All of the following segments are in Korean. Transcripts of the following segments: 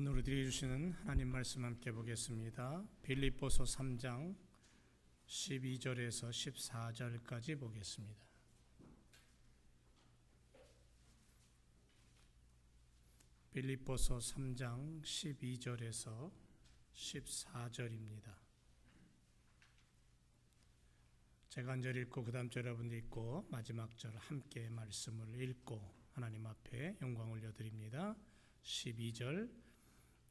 오늘 우리에게 주시는 하나님 말씀 함께 보겠습니다. 빌립보서 3장 12절에서 14절까지 보겠습니다. 빌립보서 3장 12절에서 14절입니다. 제가 한 절 읽고 그 다음 절 여러분들 읽고 마지막 절 함께 말씀을 읽고 하나님 앞에 영광 올려드립니다. 12절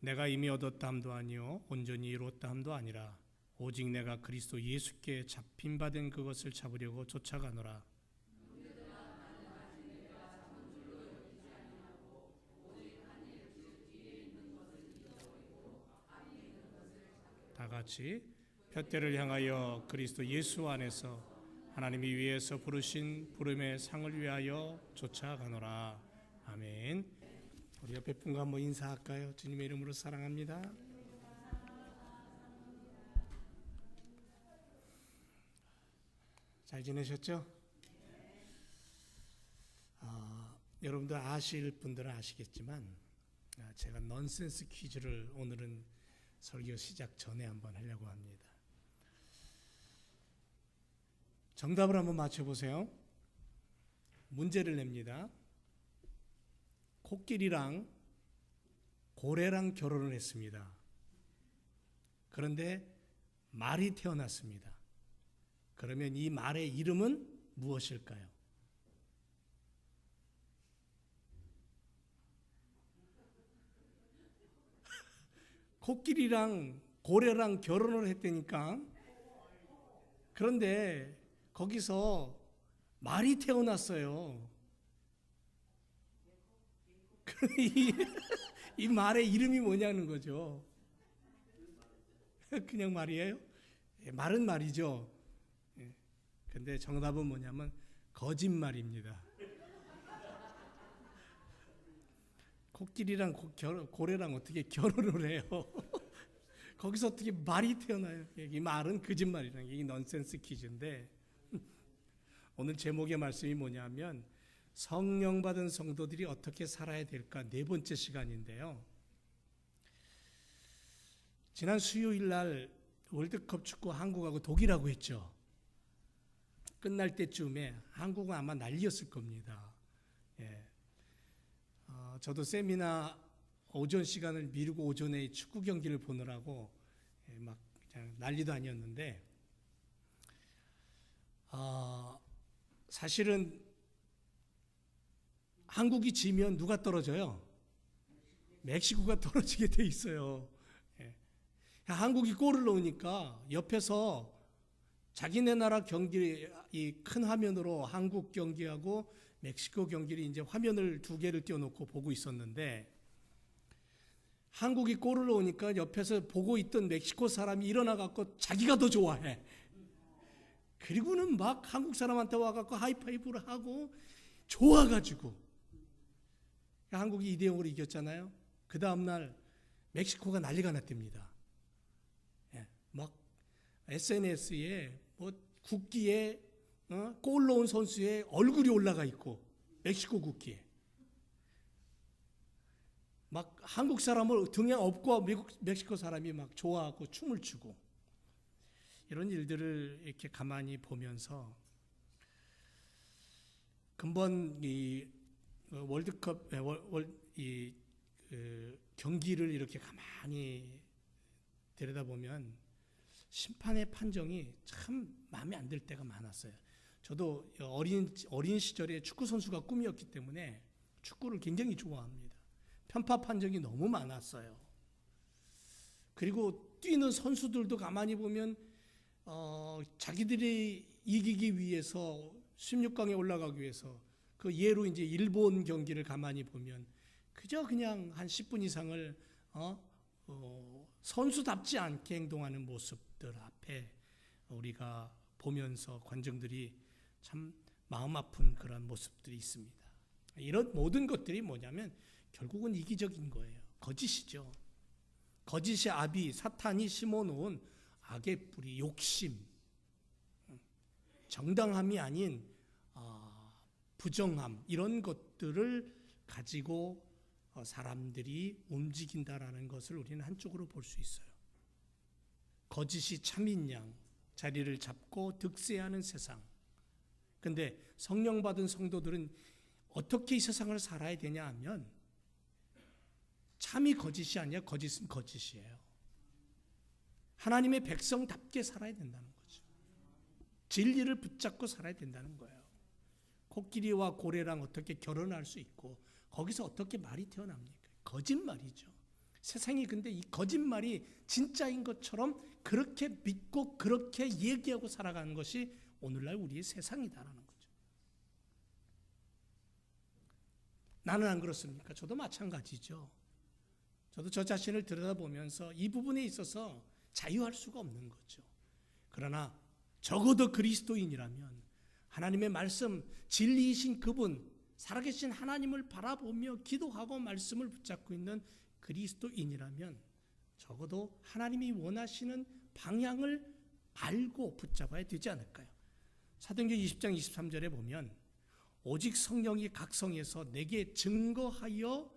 내가 이미 얻었다 함도 아니요 온전히 이루었다 함도 아니라 오직 내가 그리스도 예수께 잡힌 바 된 그것을 잡으려고 쫓아가노라. 다 같이 푯대를 향하여 그리스도 예수 안에서 하나님이 위에서 부르신 부름의 상을 위하여 쫓아가노라. 아멘. 우리 옆에 분과 한번 인사할까요? 주님의 이름으로 사랑합니다. 잘 지내셨죠? 여러분들 아실 분들은 아시겠지만 제가 넌센스 퀴즈를 오늘은 설교 시작 전에 한번 하려고 합니다. 정답을 한번 맞춰보세요. 문제를 냅니다. 코끼리랑 고래랑 결혼을 했습니다. 그런데 말이 태어났습니다. 그러면 이 말의 이름은 무엇일까요? 코끼리랑 고래랑 결혼을 했다니까. 그런데 거기서 말이 태어났어요. 이 말의 이름이 뭐냐는 거죠. 그냥 말이에요? 말은 말이죠. 근데 정답은 뭐냐면 거짓말입니다. 코끼리랑 고래랑 어떻게 결혼을 해요? 거기서 어떻게 말이 태어나요? 이 말은 거짓말이라는 게 이 넌센스 퀴즈인데 오늘 제목의 말씀이 뭐냐면 성령 받은 성도들이 어떻게 살아야 될까 네 번째 시간인데요. 지난 수요일 날 월드컵 축구 한국하고 독일하고 했죠. 끝날 때쯤에 한국은 아마 난리였을 겁니다. 저도 세미나 오전 시간을 미루고 오전에 축구 경기를 보느라고 막 그냥 난리도 아니었는데 사실은 한국이 지면 누가 떨어져요? 멕시코가 떨어지게 돼 있어요. 한국이 골을 넣으니까 옆에서 자기네 나라 경기 이 큰 화면으로 한국 경기하고 멕시코 경기를 이제 화면을 두 개를 띄워놓고 보고 있었는데 한국이 골을 넣으니까 옆에서 보고 있던 멕시코 사람이 일어나 갖고 자기가 더 좋아해. 그리고는 막 한국 사람한테 와갖고 하이파이브를 하고 좋아가지고 한국이 2대0으로 이겼잖아요. 그 다음날 멕시코가 난리가 났답니다. 막 SNS에 뭐 국기에 골 넣은 선수의 얼굴이 올라가 있고 멕시코 국기에 막 한국 사람을 등에 업고 멕시코 사람이 막 좋아하고 춤을 추고 이런 일들을 이렇게 가만히 보면서 근본 이 월드컵 경기를 이렇게 가만히 들여다보면 심판의 판정이 참 마음에 안 들 때가 많았어요. 저도 어린 시절에 축구 선수가 꿈이었기 때문에 축구를 굉장히 좋아합니다. 편파 판정이 너무 많았어요. 그리고 뛰는 선수들도 가만히 보면 자기들이 이기기 위해서 16강에 올라가기 위해서 그 예로 이제 일본 경기를 가만히 보면 그저 그냥 한 10분 이상을 선수답지 않게 행동하는 모습들 앞에 우리가 보면서 관중들이 참 마음 아픈 그런 모습들이 있습니다. 이런 모든 것들이 뭐냐면 결국은 이기적인 거예요. 거짓이죠. 거짓의 아비 사탄이 심어놓은 악의 뿌리, 욕심, 정당함이 아닌 부정함 이런 것들을 가지고 사람들이 움직인다라는 것을 우리는 한쪽으로 볼 수 있어요. 거짓이 참인 양 자리를 잡고 득세하는 세상. 근데 성령 받은 성도들은 어떻게 이 세상을 살아야 되냐 하면 참이 거짓이 아니라 거짓은 거짓이에요. 하나님의 백성답게 살아야 된다는 거죠. 진리를 붙잡고 살아야 된다는 거예요. 코끼리와 고래랑 어떻게 결혼할 수 있고 거기서 어떻게 말이 태어납니까? 거짓말이죠. 세상이 근데 이 거짓말이 진짜인 것처럼 그렇게 믿고 그렇게 얘기하고 살아가는 것이 오늘날 우리의 세상이다라는 거죠. 나는 안 그렇습니까? 저도 마찬가지죠. 저도 저 자신을 들여다보면서 이 부분에 있어서 자유할 수가 없는 거죠. 그러나 적어도 그리스도인이라면 하나님의 말씀, 진리이신 그분, 살아계신 하나님을 바라보며 기도하고 말씀을 붙잡고 있는 그리스도인이라면 적어도 하나님이 원하시는 방향을 알고 붙잡아야 되지 않을까요? 사도행전 20장 23절에 보면 오직 성령이 각성해서 내게 증거하여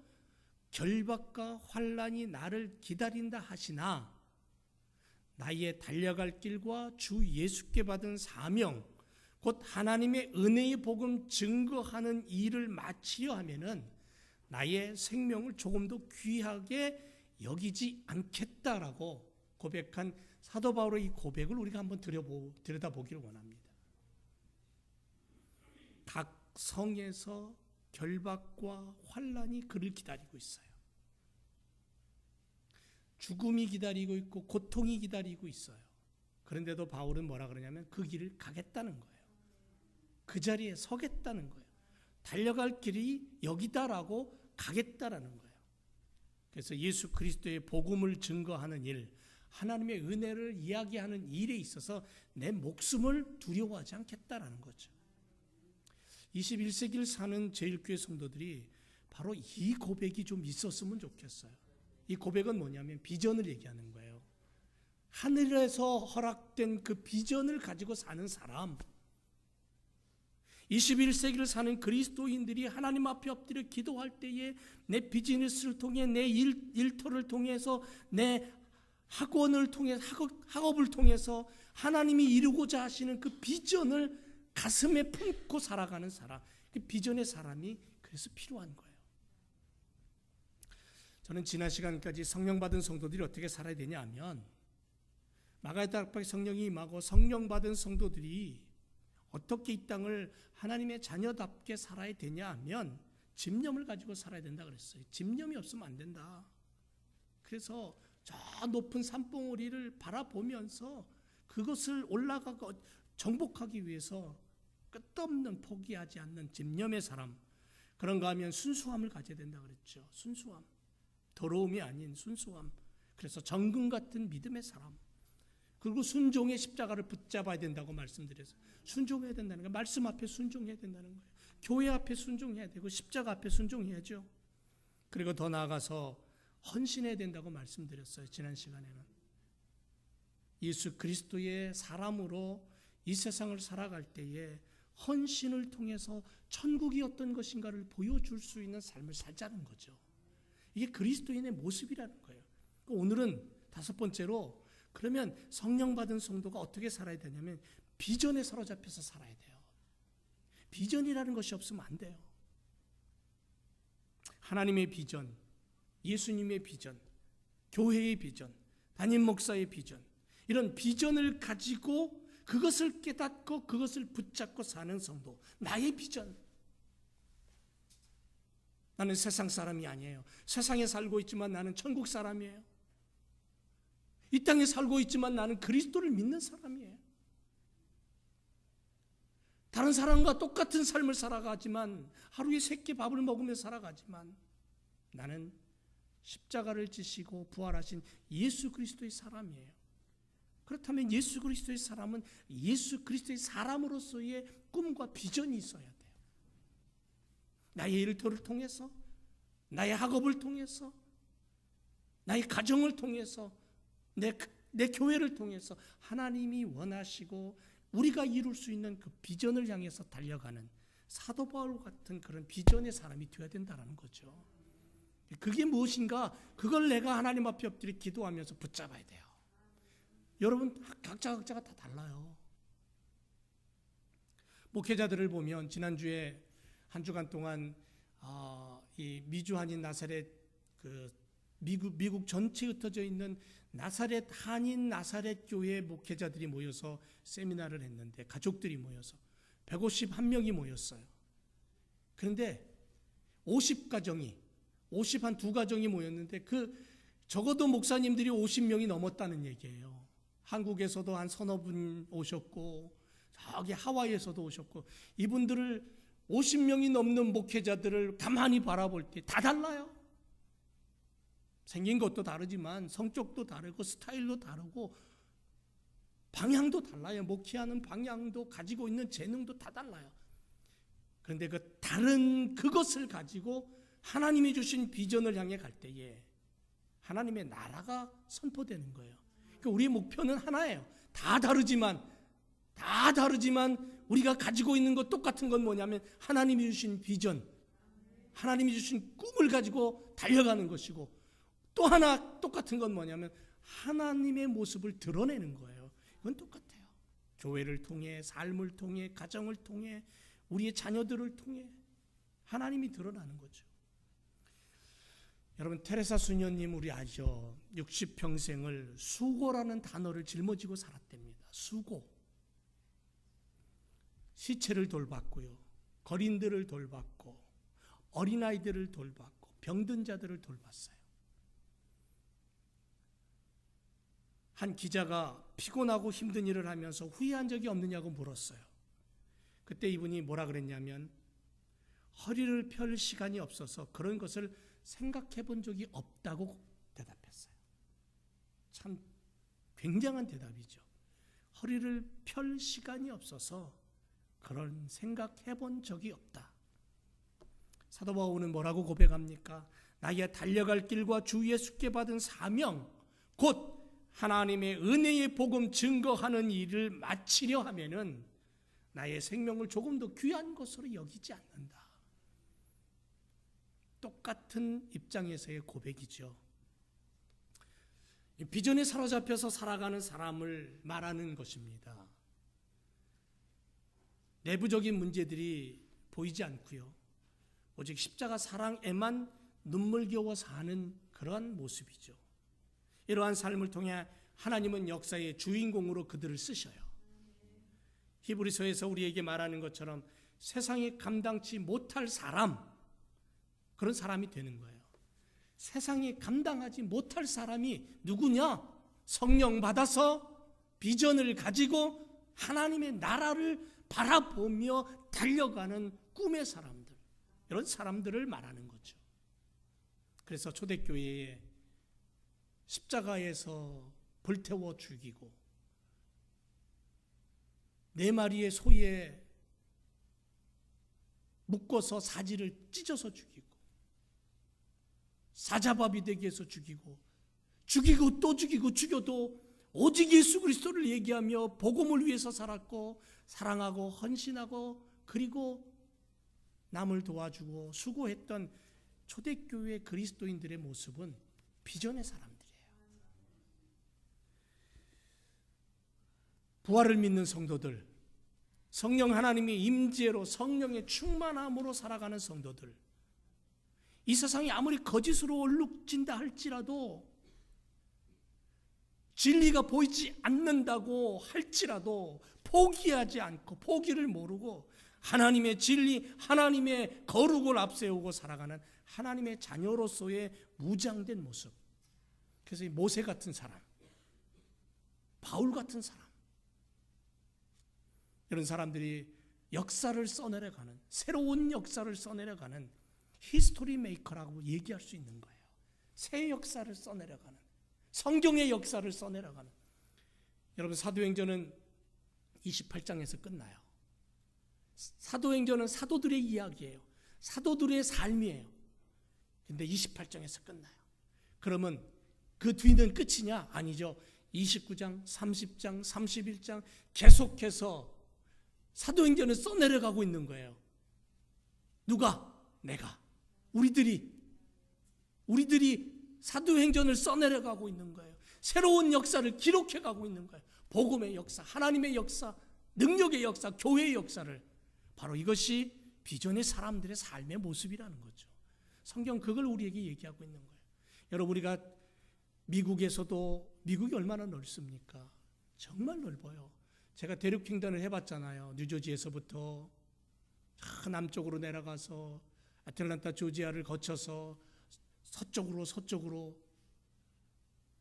결박과 환난이 나를 기다린다 하시나 나의 달려갈 길과 주 예수께 받은 사명 곧 하나님의 은혜의 복음 증거하는 일을 마치려 하면은 나의 생명을 조금 더 귀하게 여기지 않겠다라고 고백한 사도 바울의 이 고백을 우리가 한번 들여다보기를 원합니다. 각 성에서 결박과 환난이 그를 기다리고 있어요. 죽음이 기다리고 있고 고통이 기다리고 있어요. 그런데도 바울은 뭐라 그러냐면 그 길을 가겠다는 거예요. 그 자리에 서겠다는 거예요. 달려갈 길이 여기다라고 가겠다라는 거예요. 그래서 예수 그리스도의 복음을 증거하는 일, 하나님의 은혜를 이야기하는 일에 있어서 내 목숨을 두려워하지 않겠다라는 거죠. 21세기를 사는 제일교회 성도들이 바로 이 고백이 좀 있었으면 좋겠어요. 이 고백은 뭐냐면 비전을 얘기하는 거예요. 하늘에서 허락된 그 비전을 가지고 사는 사람, 21세기를 사는 그리스도인들이 하나님 앞에 엎드려 기도할 때에 내 비즈니스를 통해 내 일터를 통해서 내 학원을 통해 학업을 통해서 하나님이 이루고자 하시는 그 비전을 가슴에 품고 살아가는 사람, 그 비전의 사람이 그래서 필요한 거예요. 저는 지난 시간까지 성령 받은 성도들이 어떻게 살아야 되냐 하면 마가다락방에 성령이 임하고 성령 받은 성도들이 어떻게 이 땅을 하나님의 자녀답게 살아야 되냐 하면 집념을 가지고 살아야 된다 그랬어요. 집념이 없으면 안 된다. 그래서 저 높은 산봉우리를 바라보면서 그것을 올라가고 정복하기 위해서 끝없는 포기하지 않는 집념의 사람, 그런가 하면 순수함을 가져야 된다 그랬죠. 순수함, 더러움이 아닌 순수함. 그래서 정금 같은 믿음의 사람, 그리고 순종의 십자가를 붙잡아야 된다고 말씀드려서 순종해야 된다는 거예요. 말씀 앞에 순종해야 된다는 거예요. 교회 앞에 순종해야 되고 십자가 앞에 순종해야죠. 그리고 더 나아가서 헌신해야 된다고 말씀드렸어요. 지난 시간에는 예수 그리스도의 사람으로 이 세상을 살아갈 때에 헌신을 통해서 천국이 어떤 것인가를 보여줄 수 있는 삶을 살자는 거죠. 이게 그리스도인의 모습이라는 거예요. 오늘은 다섯 번째로, 그러면 성령 받은 성도가 어떻게 살아야 되냐면 비전에 사로잡혀서 살아야 돼요. 비전이라는 것이 없으면 안 돼요. 하나님의 비전, 예수님의 비전, 교회의 비전, 담임 목사의 비전, 이런 비전을 가지고 그것을 깨닫고 그것을 붙잡고 사는 성도, 나의 비전. 나는 세상 사람이 아니에요. 세상에 살고 있지만 나는 천국 사람이에요. 이 땅에 살고 있지만 나는 그리스도를 믿는 사람이에요. 다른 사람과 똑같은 삶을 살아가지만, 하루에 3끼 밥을 먹으며 살아가지만 나는 십자가를 지시고 부활하신 예수 그리스도의 사람이에요. 그렇다면 예수 그리스도의 사람은 예수 그리스도의 사람으로서의 꿈과 비전이 있어야 돼요. 나의 일터를 통해서, 나의 학업을 통해서, 나의 가정을 통해서, 내 교회를 통해서 하나님이 원하시고 우리가 이룰 수 있는 그 비전을 향해서 달려가는 사도 바울 같은 그런 비전의 사람이 되어야 된다는 거죠. 그게 무엇인가? 그걸 내가 하나님 앞에 엎드려 기도하면서 붙잡아야 돼요. 여러분 각자가 다 달라요. 목회자들을 보면 지난주에 한 주간 동안 이 미주 한인 나사렛 미국 전체에 흩어져 있는 나사렛 한인 나사렛 교회 목회자들이 모여서 세미나를 했는데 가족들이 모여서 151명이 모였어요. 그런데 50가정이 52가정이 모였는데 적어도 목사님들이 50명이 넘었다는 얘기예요. 한국에서도 한 서너 분 오셨고 저기 하와이에서도 오셨고 이분들을 50명이 넘는 목회자들을 가만히 바라볼 때 다 달라요. 생긴 것도 다르지만 성격도 다르고 스타일도 다르고 방향도 달라요. 목회하는 방향도 가지고 있는 재능도 다 달라요. 그런데 그 다른 그것을 가지고 하나님이 주신 비전을 향해 갈 때에 하나님의 나라가 선포되는 거예요. 그러니까 우리의 목표는 하나예요. 다 다르지만 우리가 가지고 있는 것 똑같은 건 뭐냐면 하나님이 주신 비전, 하나님이 주신 꿈을 가지고 달려가는 것이고 또 하나 똑같은 건 뭐냐면 하나님의 모습을 드러내는 거예요. 이건 똑같아요. 교회를 통해, 삶을 통해, 가정을 통해, 우리의 자녀들을 통해 하나님이 드러나는 거죠. 여러분 테레사 수녀님 우리 아죠? 60평생을 수고라는 단어를 짊어지고 살았답니다. 수고. 시체를 돌봤고요. 거린들을 돌봤고 어린아이들을 돌봤고 병든 자들을 돌봤어요. 한 기자가 피곤하고 힘든 일을 하면서 후회한 적이 없느냐고 물었어요. 그때 이분이 뭐라 그랬냐면 허리를 펼 시간이 없어서 그런 것을 생각해 본 적이 없다고 대답했어요. 참 굉장한 대답이죠. 허리를 펼 시간이 없어서 그런 생각해 본 적이 없다. 사도 바울은 뭐라고 고백합니까? 나의 달려갈 길과 주 예수께 받은 사명 곧 하나님의 은혜의 복음 증거하는 일을 마치려 하면은 나의 생명을 조금 더 귀한 것으로 여기지 않는다. 똑같은 입장에서의 고백이죠. 비전에 사로잡혀서 살아가는 사람을 말하는 것입니다. 내부적인 문제들이 보이지 않고요. 오직 십자가 사랑에만 눈물겨워 사는 그러한 모습이죠. 이러한 삶을 통해 하나님은 역사의 주인공으로 그들을 쓰셔요. 히브리서에서 우리에게 말하는 것처럼 세상이 감당치 못할 사람, 그런 사람이 되는 거예요. 세상이 감당하지 못할 사람이 누구냐? 성령 받아서 비전을 가지고 하나님의 나라를 바라보며 달려가는 꿈의 사람들, 이런 사람들을 말하는 거죠. 그래서 초대교회에 십자가에서 불태워 죽이고 4마리의 소에 묶어서 사지를 찢어서 죽이고 사자밥이 되게 해서 죽이고 또 죽이고 죽여도 오직 예수 그리스도를 얘기하며 복음을 위해서 살았고 사랑하고 헌신하고 그리고 남을 도와주고 수고했던 초대교회 그리스도인들의 모습은 비전의 사람들이에요. 부활을 믿는 성도들, 성령 하나님의 임재로 성령의 충만함으로 살아가는 성도들, 이 세상이 아무리 거짓으로 얼룩진다 할지라도 진리가 보이지 않는다고 할지라도 포기하지 않고 포기를 모르고 하나님의 진리, 하나님의 거룩을 앞세우고 살아가는 하나님의 자녀로서의 무장된 모습. 그래서 모세 같은 사람, 바울 같은 사람, 이런 사람들이 역사를 써내려가는, 새로운 역사를 써내려가는 히스토리 메이커라고 얘기할 수 있는 거예요. 새 역사를 써내려가는, 성경의 역사를 써내려가는. 여러분 사도행전은 28장에서 끝나요. 사도행전은 사도들의 이야기예요. 사도들의 삶이에요. 근데 28장에서 끝나요. 그러면 그 뒤는 끝이냐? 아니죠. 29장, 30장, 31장 계속해서 사도행전을 써내려가고 있는 거예요. 누가? 내가. 우리들이. 우리들이 사도행전을 써내려가고 있는 거예요. 새로운 역사를 기록해가고 있는 거예요. 복음의 역사, 하나님의 역사, 능력의 역사, 교회의 역사를. 바로 이것이 비전의 사람들의 삶의 모습이라는 거죠. 성경 그걸 우리에게 얘기하고 있는 거예요. 여러분, 우리가 미국에서도, 미국이 얼마나 넓습니까? 정말 넓어요. 제가 대륙 횡단을 해봤잖아요. 뉴저지에서부터 남쪽으로 내려가서 애틀랜타 조지아를 거쳐서 서쪽으로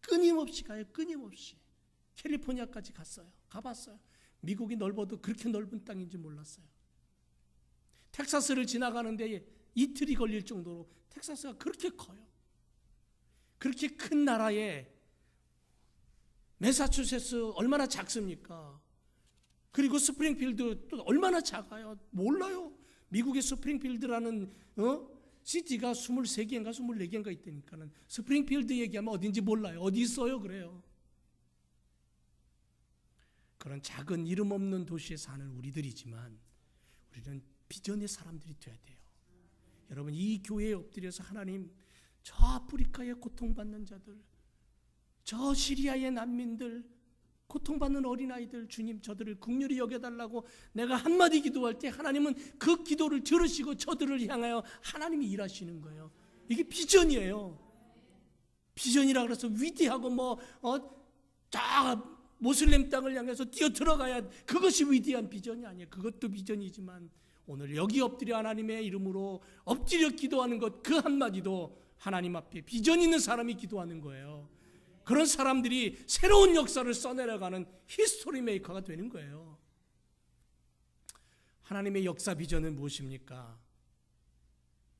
끊임없이 가요. 끊임없이 캘리포니아까지 갔어요. 가봤어요. 미국이 넓어도 그렇게 넓은 땅인지 몰랐어요. 텍사스를 지나가는데 이틀이 걸릴 정도로 텍사스가 그렇게 커요. 그렇게 큰 나라에 매사추세츠 얼마나 작습니까? 그리고 스프링필드 또 얼마나 작아요? 몰라요. 미국의 스프링필드라는 시티가 23개인가 24개인가 있다니까는 스프링필드 얘기하면 어딘지 몰라요. 어디 있어요? 그래요. 그런 작은 이름 없는 도시에 사는 우리들이지만 우리는 비전의 사람들이 돼야 돼요. 여러분, 이 교회에 엎드려서 하나님, 저 아프리카에 고통받는 자들, 저 시리아의 난민들, 고통받는 어린아이들, 주님 저들을 긍휼히 여겨달라고 내가 한마디 기도할 때 하나님은 그 기도를 들으시고 저들을 향하여 하나님이 일하시는 거예요. 이게 비전이에요. 비전이라 그래서 위대하고 모슬렘 땅을 향해서 뛰어 들어가야 그것이 위대한 비전이 아니에요. 그것도 비전이지만 오늘 여기 엎드려 하나님의 이름으로 엎드려 기도하는 것, 그 한마디도 하나님 앞에 비전 있는 사람이 기도하는 거예요. 그런 사람들이 새로운 역사를 써내려가는 히스토리 메이커가 되는 거예요. 하나님의 역사 비전은 무엇입니까?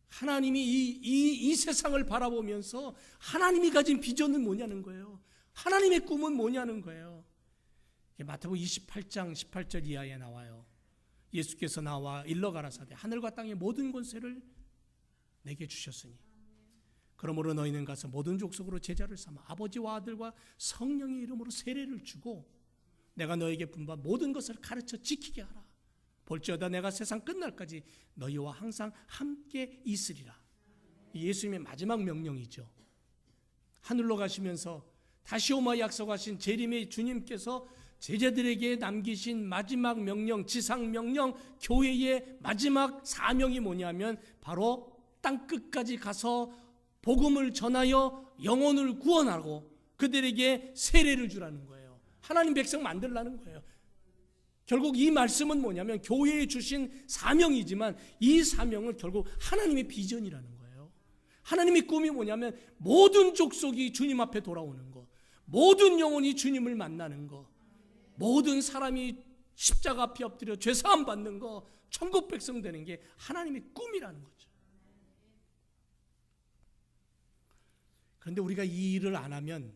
하나님이 이 세상을 바라보면서 하나님이 가진 비전은 뭐냐는 거예요. 하나님의 꿈은 뭐냐는 거예요. 마태복음 28장 18절 이하에 나와요. 예수께서 나와 일러 가라사대 하늘과 땅의 모든 권세를 내게 주셨으니 그러므로 너희는 가서 모든 족속으로 제자를 삼아 아버지와 아들과 성령의 이름으로 세례를 주고 내가 너에게 분부한 모든 것을 가르쳐 지키게 하라. 볼지어다 내가 세상 끝날까지 너희와 항상 함께 있으리라. 예수님의 마지막 명령이죠. 하늘로 가시면서 다시 오마 약속하신 재림의 주님께서 제자들에게 남기신 마지막 명령, 지상 명령, 교회의 마지막 사명이 뭐냐면 바로 땅끝까지 가서 복음을 전하여 영혼을 구원하고 그들에게 세례를 주라는 거예요. 하나님 백성 만들라는 거예요. 결국 이 말씀은 뭐냐면 교회에 주신 사명이지만 이 사명은 결국 하나님의 비전이라는 거예요. 하나님의 꿈이 뭐냐면 모든 족속이 주님 앞에 돌아오는 것, 모든 영혼이 주님을 만나는 것, 모든 사람이 십자가 앞에 엎드려 죄사함 받는 것, 천국 백성 되는 게 하나님의 꿈이라는 거죠. 그런데 우리가 이 일을 안 하면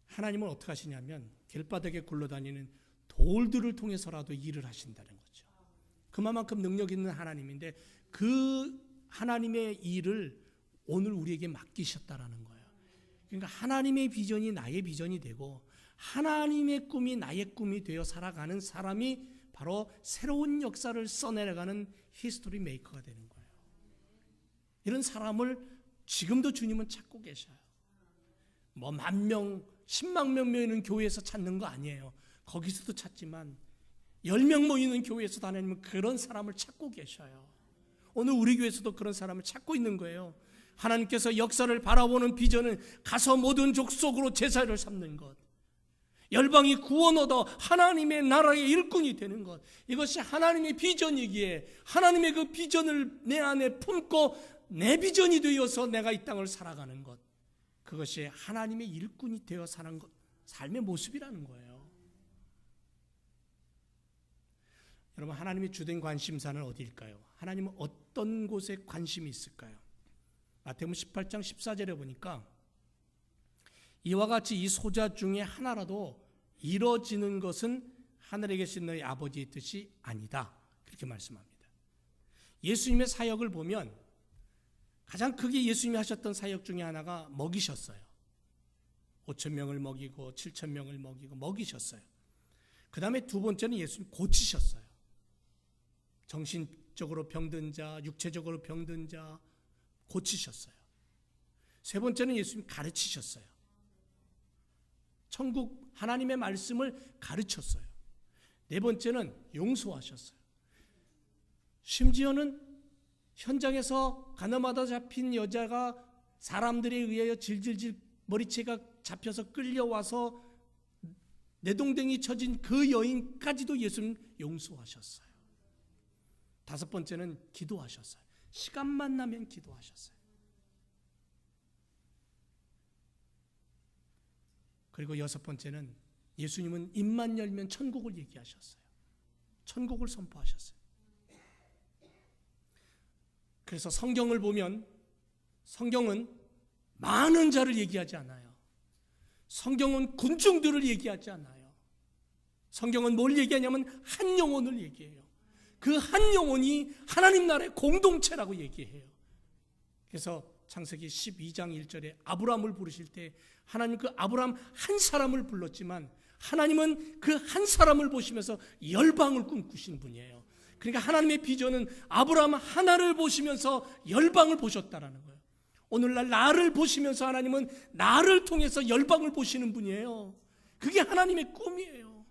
하나님은 어떻게 하시냐면 길바닥에 굴러다니는 돌들을 통해서라도 일을 하신다는 거죠. 그만큼 능력 있는 하나님인데 그 하나님의 일을 오늘 우리에게 맡기셨다라는 거예요. 그러니까 하나님의 비전이 나의 비전이 되고 하나님의 꿈이 나의 꿈이 되어 살아가는 사람이 바로 새로운 역사를 써내려가는 히스토리 메이커가 되는 거예요. 이런 사람을 지금도 주님은 찾고 계셔요. 10,000명, 10만 명 모이는 교회에서 찾는 거 아니에요. 거기서도 찾지만 10명 모이는 교회에서도 하나님은 그런 사람을 찾고 계셔요. 오늘 우리 교회에서도 그런 사람을 찾고 있는 거예요. 하나님께서 역사를 바라보는 비전은 가서 모든 족속으로 제사를 삼는 것, 열방이 구원 얻어 하나님의 나라의 일꾼이 되는 것, 이것이 하나님의 비전이기에 하나님의 그 비전을 내 안에 품고 내 비전이 되어서 내가 이 땅을 살아가는 것, 그것이 하나님의 일꾼이 되어 사는 것, 삶의 모습이라는 거예요. 여러분, 하나님의 주된 관심사는 어디일까요? 하나님은 어떤 곳에 관심이 있을까요? 마태복음 18장 14절에 보니까 이와 같이 이 소자 중에 하나라도 이뤄지는 것은 하늘에 계신 너희 아버지의 뜻이 아니다, 그렇게 말씀합니다. 예수님의 사역을 보면 가장 크게 예수님이 하셨던 사역 중에 하나가 먹이셨어요. 5,000명을 먹이고 7,000명을 먹이고 먹이셨어요. 그 다음에 두 번째는 예수님 고치셨어요. 정신적으로 병든 자, 육체적으로 병든 자 고치셨어요. 세 번째는 예수님 가르치셨어요. 천국 하나님의 말씀을 가르쳤어요. 네 번째는 용서하셨어요. 심지어는 현장에서 가늠하다 잡힌 여자가 사람들에 의하여 질질질 머리채가 잡혀서 끌려와서 내동댕이 쳐진 그 여인까지도 예수님 용서하셨어요. 다섯 번째는 기도하셨어요. 시간만 나면 기도하셨어요. 그리고 여섯 번째는 예수님은 입만 열면 천국을 얘기하셨어요. 천국을 선포하셨어요. 그래서 성경을 보면 성경은 많은 자를 얘기하지 않아요. 성경은 군중들을 얘기하지 않아요. 성경은 뭘 얘기하냐면 한 영혼을 얘기해요. 그 한 영혼이 하나님 나라의 공동체라고 얘기해요. 그래서 창세기 12장 1절에 아브라함을 부르실 때 하나님 그 아브라함 한 사람을 불렀지만 하나님은 그 한 사람을 보시면서 열방을 꿈꾸신 분이에요. 그러니까 하나님의 비전은 아브라함 하나를 보시면서 열방을 보셨다라는 거예요. 오늘날 나를 보시면서 하나님은 나를 통해서 열방을 보시는 분이에요. 그게 하나님의 꿈이에요.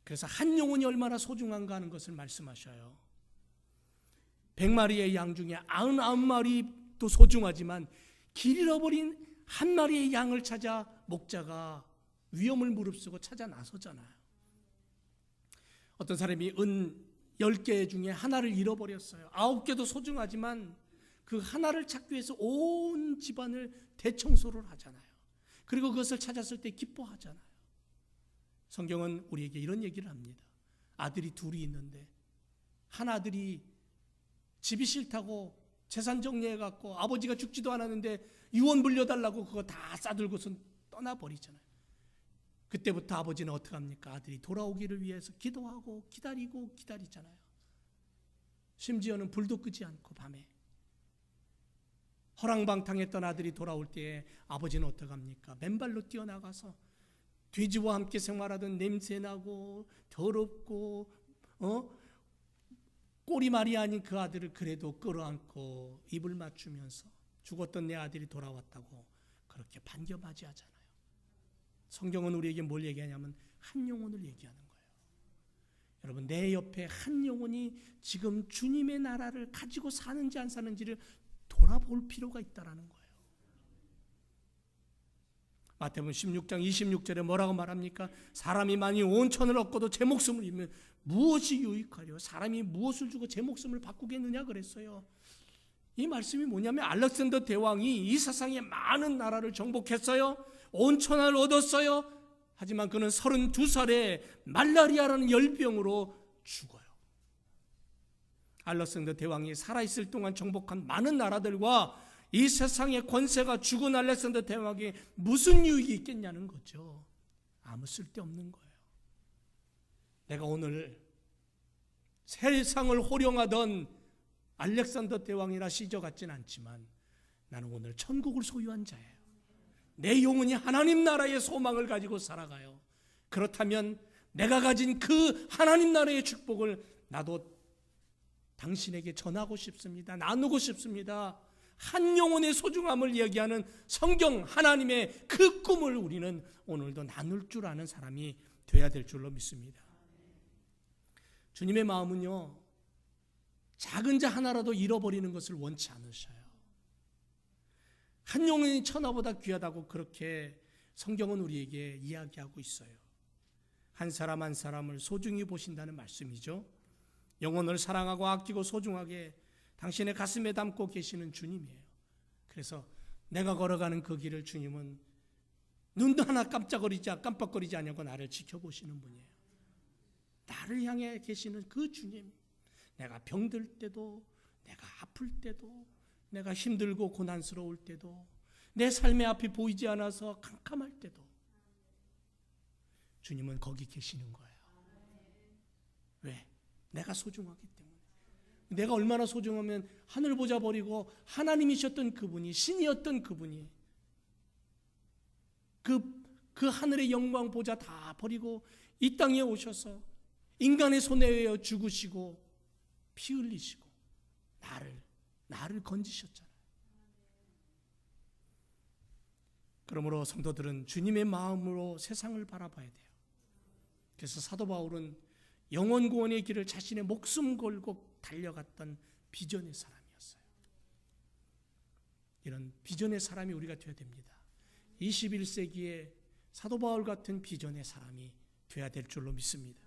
그래서 한 영혼이 얼마나 소중한가 하는 것을 말씀하셔요. 100마리의 양 중에 99마리도 소중하지만 길 잃어버린 한 마리의 양을 찾아 목자가 위험을 무릅쓰고 찾아 나서잖아요. 어떤 사람이 은 10개 중에 하나를 잃어버렸어요. 9개도 소중하지만 그 하나를 찾기 위해서 온 집안을 대청소를 하잖아요. 그리고 그것을 찾았을 때 기뻐하잖아요. 성경은 우리에게 이런 얘기를 합니다. 아들이 둘이 있는데 한 아들이 집이 싫다고 재산 정리해갖고 아버지가 죽지도 않았는데 유언 물려달라고 그거 다 싸들고서 떠나버리잖아요. 그때부터 아버지는 어떻게 합니까? 아들이 돌아오기를 위해서 기도하고 기다리고 기다리잖아요. 심지어는 불도 끄지 않고 밤에 허랑방탕했던 아들이 돌아올 때에 아버지는 어떻게 합니까? 맨발로 뛰어나가서 돼지와 함께 생활하던 냄새나고 더럽고 꼬리말이 아닌 그 아들을 그래도 끌어안고 입을 맞추면서 죽었던 내 아들이 돌아왔다고 그렇게 반겨맞이하잖아요. 성경은 우리에게 뭘 얘기하냐면 한 영혼을 얘기하는 거예요. 여러분, 내 옆에 한 영혼이 지금 주님의 나라를 가지고 사는지 안 사는지를 돌아볼 필요가 있다는 거예요. 마태복음 16장 26절에 뭐라고 말합니까? 사람이 만일 온 천을 얻고도 제 목숨을 잃으면 무엇이 유익하려? 사람이 무엇을 주고 제 목숨을 바꾸겠느냐 그랬어요. 이 말씀이 뭐냐면 알렉산더 대왕이 이 세상에 많은 나라를 정복했어요. 온 천하를 얻었어요. 하지만 그는 32살에 말라리아라는 열병으로 죽어요. 알렉산더 대왕이 살아있을 동안 정복한 많은 나라들과 이 세상의 권세가 죽은 알렉산더 대왕에게 무슨 유익이 있겠냐는 거죠. 아무 쓸데없는 거예요. 내가 오늘 세상을 호령하던 알렉산더 대왕이나 시저 같지는 않지만 나는 오늘 천국을 소유한 자예요. 내 영혼이 하나님 나라의 소망을 가지고 살아가요. 그렇다면 내가 가진 그 하나님 나라의 축복을 나도 당신에게 전하고 싶습니다. 나누고 싶습니다. 한 영혼의 소중함을 이야기하는 성경 하나님의 그 꿈을 우리는 오늘도 나눌 줄 아는 사람이 되어야 될 줄로 믿습니다. 주님의 마음은요, 작은 자 하나라도 잃어버리는 것을 원치 않으셔요. 한 영혼이 천하보다 귀하다고 그렇게 성경은 우리에게 이야기하고 있어요. 한 사람 한 사람을 소중히 보신다는 말씀이죠. 영혼을 사랑하고 아끼고 소중하게 당신의 가슴에 담고 계시는 주님이에요. 그래서 내가 걸어가는 그 길을 주님은 눈도 하나 깜빡거리지 않냐고 나를 지켜보시는 분이에요. 나를 향해 계시는 그 주님, 내가 병들 때도, 내가 아플 때도, 내가 힘들고 고난스러울 때도, 내 삶의 앞이 보이지 않아서 캄캄할 때도 주님은 거기 계시는 거예요. 왜? 내가 소중하기 때문에. 내가 얼마나 소중하면 하늘 보자 버리고 하나님이셨던 그분이, 신이었던 그분이 그 하늘의 영광 보자 다 버리고 이 땅에 오셔서 인간의 손에 의해 죽으시고 피 흘리시고 나를 건지셨잖아요. 그러므로 성도들은 주님의 마음으로 세상을 바라봐야 돼요. 그래서 사도 바울은 영원 구원의 길을 자신의 목숨 걸고 달려갔던 비전의 사람이었어요. 이런 비전의 사람이 우리가 되어야 됩니다. 21세기에 사도 바울 같은 비전의 사람이 되어야 될 줄로 믿습니다.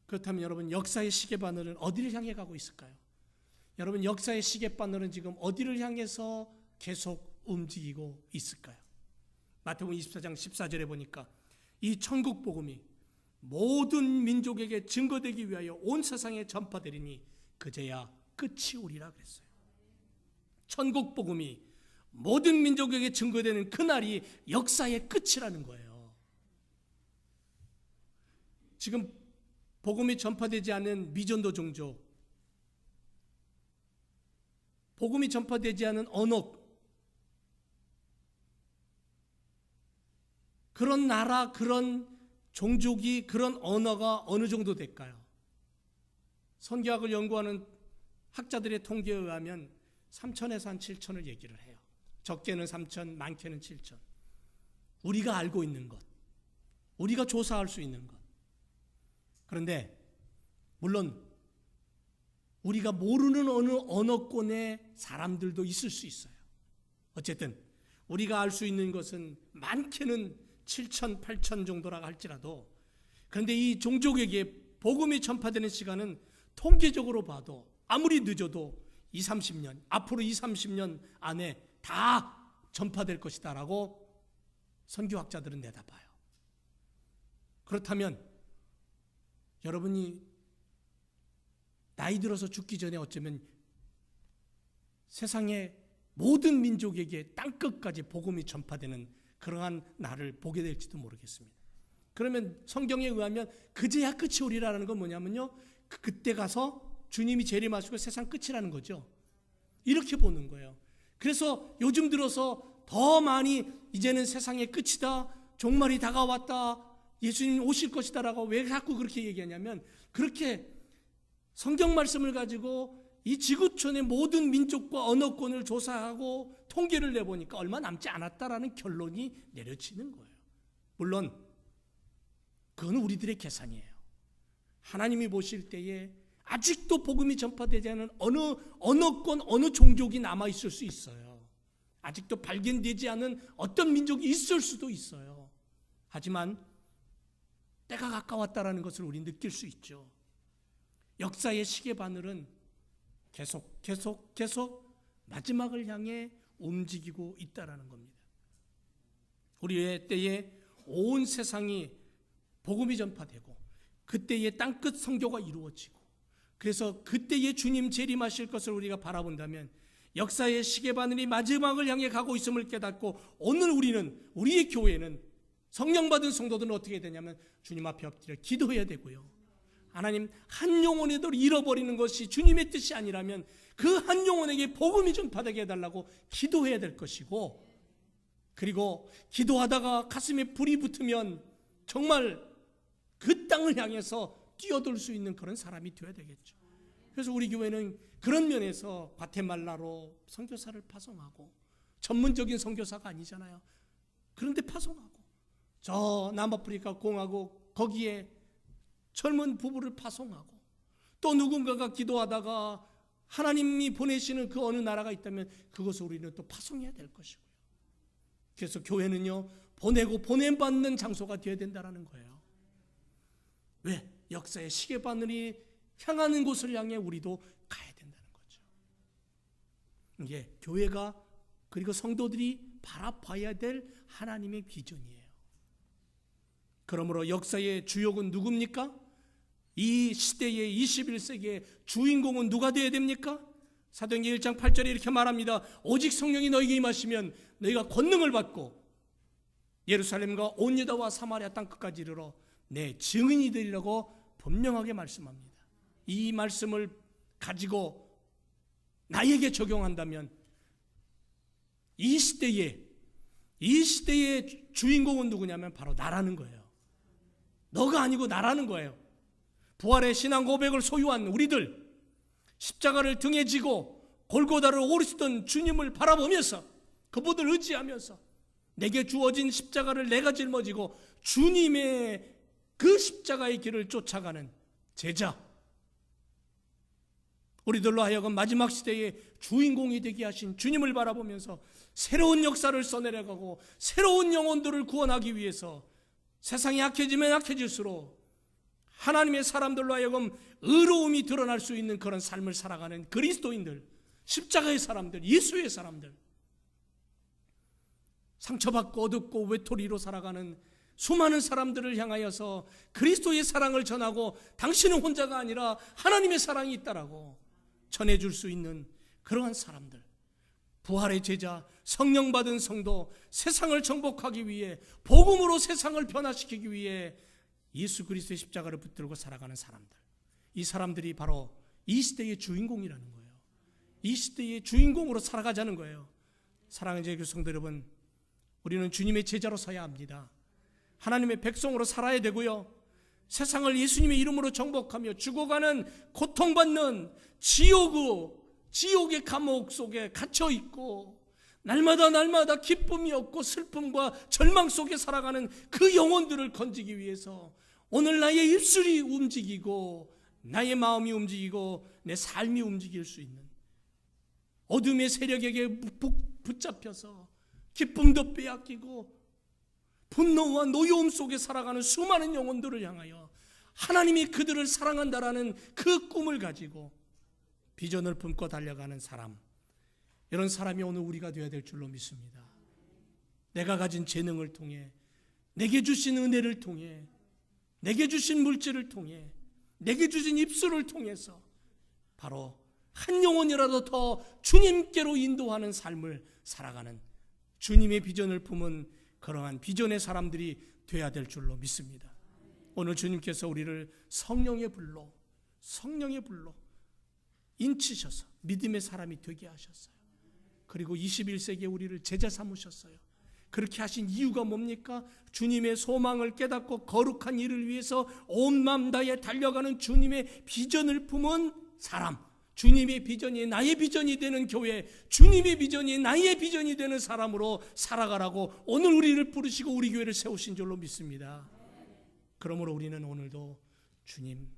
그렇다면 여러분, 역사의 시계바늘은 어디를 향해 가고 있을까요? 여러분, 역사의 시계바늘은 지금 어디를 향해서 계속 움직이고 있을까요? 마태복음 24장 14절에 보니까 이 천국 복음이 모든 민족에게 증거되기 위하여 온 세상에 전파되리니 그제야 끝이 오리라 그랬어요. 천국 복음이 모든 민족에게 증거되는 그날이 역사의 끝이라는 거예요. 지금 복음이 전파되지 않은 미전도 종족, 복음이 전파되지 않은 언어, 그런 나라, 그런 종족이, 그런 언어가 어느 정도 될까요? 선교학을 연구하는 학자들의 통계에 의하면 3천에서 한 7천을 얘기를 해요. 적게는 3천, 많게는 7천. 우리가 알고 있는 것, 우리가 조사할 수 있는 것. 그런데 물론 우리가 모르는 어느 언어권의 사람들도 있을 수 있어요. 어쨌든 우리가 알 수 있는 것은 많게는 7천, 8천 정도라고 할지라도, 그런데 이 종족에게 복음이 전파되는 시간은 통계적으로 봐도 아무리 늦어도 20, 30년, 앞으로 20, 30년 안에 다 전파될 것이다 라고 선교학자들은 내다봐요. 그렇다면 여러분이 나이 들어서 죽기 전에 어쩌면 세상의 모든 민족에게 땅끝까지 복음이 전파되는 그러한 날을 보게 될지도 모르겠습니다. 그러면 성경에 의하면 그제야 끝이 오리라는 건 뭐냐면요, 그때 가서 주님이 재림하시고 세상 끝이라는 거죠. 이렇게 보는 거예요. 그래서 요즘 들어서 더 많이 이제는 세상의 끝이다, 종말이 다가왔다, 예수님 오실 것이다 라고 왜 자꾸 그렇게 얘기하냐면, 그렇게 성경 말씀을 가지고 이 지구촌의 모든 민족과 언어권을 조사하고 통계를 내보니까 얼마 남지 않았다라는 결론이 내려지는 거예요. 물론 그건 우리들의 계산이에요. 하나님이 보실 때에 아직도 복음이 전파되지 않은 어느 언어권, 어느 종족이 남아있을 수 있어요. 아직도 발견되지 않은 어떤 민족이 있을 수도 있어요. 하지만 때가 가까웠다라는 것을 우리 느낄 수 있죠. 역사의 시계바늘은 계속 마지막을 향해 움직이고 있다라는 겁니다. 우리의 때에 온 세상이 복음이 전파되고 그때의 땅끝 선교가 이루어지고, 그래서 그때의 주님 재림하실 것을 우리가 바라본다면 역사의 시계바늘이 마지막을 향해 가고 있음을 깨닫고, 오늘 우리의 교회는, 성령 받은 성도들은 어떻게 되냐면 주님 앞에 엎드려 기도해야 되고요. 하나님, 한 영혼에도 잃어버리는 것이 주님의 뜻이 아니라면 그 한 영혼에게 복음이 전파되게 해달라고 기도해야 될 것이고, 그리고 기도하다가 가슴에 불이 붙으면 정말 그 땅을 향해서 뛰어들 수 있는 그런 사람이 되어야 되겠죠. 그래서 우리 교회는 그런 면에서 과테말라로 선교사를 파송하고, 전문적인 선교사가 아니잖아요. 그런데 파송하고, 저 남아프리카 공화국 거기에 젊은 부부를 파송하고, 또 누군가가 기도하다가 하나님이 보내시는 그 어느 나라가 있다면 그것을 우리는 또 파송해야 될 것이고요. 그래서 교회는요, 보내고 보냄받는 장소가 되어야 된다는 거예요. 왜? 역사의 시계바늘이 향하는 곳을 향해 우리도 가야 된다는 거죠. 이게 교회가, 그리고 성도들이 바라봐야 될 하나님의 비전이에요. 그러므로 역사의 주역은 누굽니까? 이 시대의 21세기의 주인공은 누가 되어야 됩니까? 사도행전 1장 8절에 이렇게 말합니다. 오직 성령이 너희에게 임하시면 너희가 권능을 받고 예루살렘과 온 유다와 사마리아 땅끝까지 이르러 내 증인이 되리라고 분명하게 말씀합니다. 이 말씀을 가지고 나에게 적용한다면 이 시대의 주인공은 누구냐면 바로 나라는 거예요. 너가 아니고 나라는 거예요. 부활의 신앙 고백을 소유한 우리들, 십자가를 등에 지고 골고다를 오르시던 주님을 바라보면서, 그분을 의지하면서 내게 주어진 십자가를 내가 짊어지고 주님의 그 십자가의 길을 쫓아가는 제자, 우리들로 하여금 마지막 시대의 주인공이 되게 하신 주님을 바라보면서 새로운 역사를 써내려가고 새로운 영혼들을 구원하기 위해서 세상이 약해지면 약해질수록 하나님의 사람들로 하여금 의로움이 드러날 수 있는 그런 삶을 살아가는 그리스도인들, 십자가의 사람들, 예수의 사람들, 상처받고 어둡고 외톨이로 살아가는 수많은 사람들을 향하여서 그리스도의 사랑을 전하고 당신은 혼자가 아니라 하나님의 사랑이 있다라고 전해줄 수 있는 그러한 사람들, 부활의 제자, 성령 받은 성도, 세상을 정복하기 위해, 복음으로 세상을 변화시키기 위해 예수 그리스도의 십자가를 붙들고 살아가는 사람들, 이 사람들이 바로 이 시대의 주인공이라는 거예요. 이 시대의 주인공으로 살아가자는 거예요. 사랑하는 제 성도 여러분, 우리는 주님의 제자로 서야 합니다. 하나님의 백성으로 살아야 되고요, 세상을 예수님의 이름으로 정복하며 죽어가는 고통받는 지옥의 감옥 속에 갇혀 있고 날마다 기쁨이 없고 슬픔과 절망 속에 살아가는 그 영혼들을 건지기 위해서 오늘 나의 입술이 움직이고 나의 마음이 움직이고 내 삶이 움직일 수 있는, 어둠의 세력에게 붙잡혀서 기쁨도 빼앗기고 분노와 노여움 속에 살아가는 수많은 영혼들을 향하여 하나님이 그들을 사랑한다라는 그 꿈을 가지고 비전을 품고 달려가는 사람, 이런 사람이 오늘 우리가 되어야 될 줄로 믿습니다. 내가 가진 재능을 통해, 내게 주신 은혜를 통해, 내게 주신 물질을 통해, 내게 주신 입술을 통해서 바로 한 영혼이라도 더 주님께로 인도하는 삶을 살아가는 주님의 비전을 품은 그러한 비전의 사람들이 되어야 될 줄로 믿습니다. 오늘 주님께서 우리를 성령의 불로 인치셔서 믿음의 사람이 되게 하셨어요. 그리고 21세기에 우리를 제자 삼으셨어요. 그렇게 하신 이유가 뭡니까? 주님의 소망을 깨닫고 거룩한 일을 위해서 온 마음 다해 달려가는 주님의 비전을 품은 사람, 주님의 비전이 나의 비전이 되는 교회, 주님의 비전이 나의 비전이 되는 사람으로 살아가라고 오늘 우리를 부르시고 우리 교회를 세우신 줄로 믿습니다. 그러므로 우리는 오늘도 주님,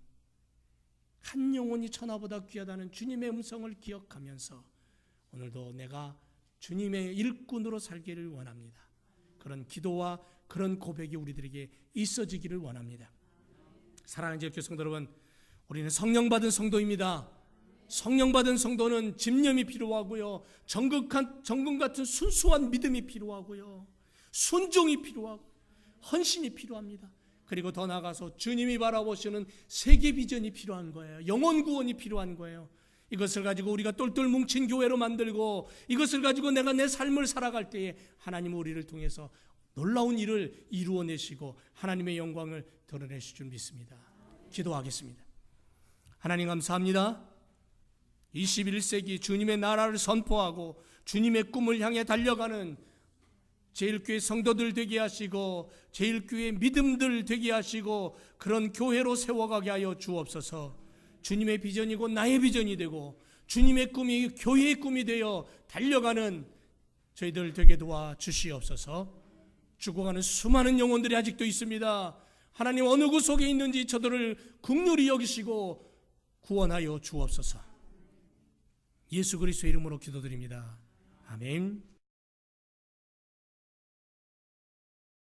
한 영혼이 천하보다 귀하다는 주님의 음성을 기억하면서 오늘도 내가 주님의 일꾼으로 살기를 원합니다. 그런 기도와 그런 고백이 우리들에게 있어지기를 원합니다. 사랑하는 제일교회 성도 여러분, 우리는 성령 받은 성도입니다. 성령 받은 성도는 집념이 필요하고요, 정금 같은 순수한 믿음이 필요하고요, 순종이 필요하고 헌신이 필요합니다. 그리고 더 나아가서 주님이 바라보시는 세계 비전이 필요한 거예요. 영혼 구원이 필요한 거예요. 이것을 가지고 우리가 똘똘 뭉친 교회로 만들고 이것을 가지고 내가 내 삶을 살아갈 때에 하나님은 우리를 통해서 놀라운 일을 이루어내시고 하나님의 영광을 드러내실 줄 믿습니다. 기도하겠습니다. 하나님 감사합니다. 21세기 주님의 나라를 선포하고 주님의 꿈을 향해 달려가는 제일교회 성도들 되게 하시고 제일교회 믿음들 되게 하시고 그런 교회로 세워가게 하여 주옵소서. 주님의 비전이고 나의 비전이 되고 주님의 꿈이 교회의 꿈이 되어 달려가는 저희들 되게 도와 주시옵소서. 죽어가는 수많은 영혼들이 아직도 있습니다. 하나님 어느 구석에 있는지 저들을 긍휼히 여기시고 구원하여 주옵소서. 예수 그리스도의 이름으로 기도드립니다. 아멘.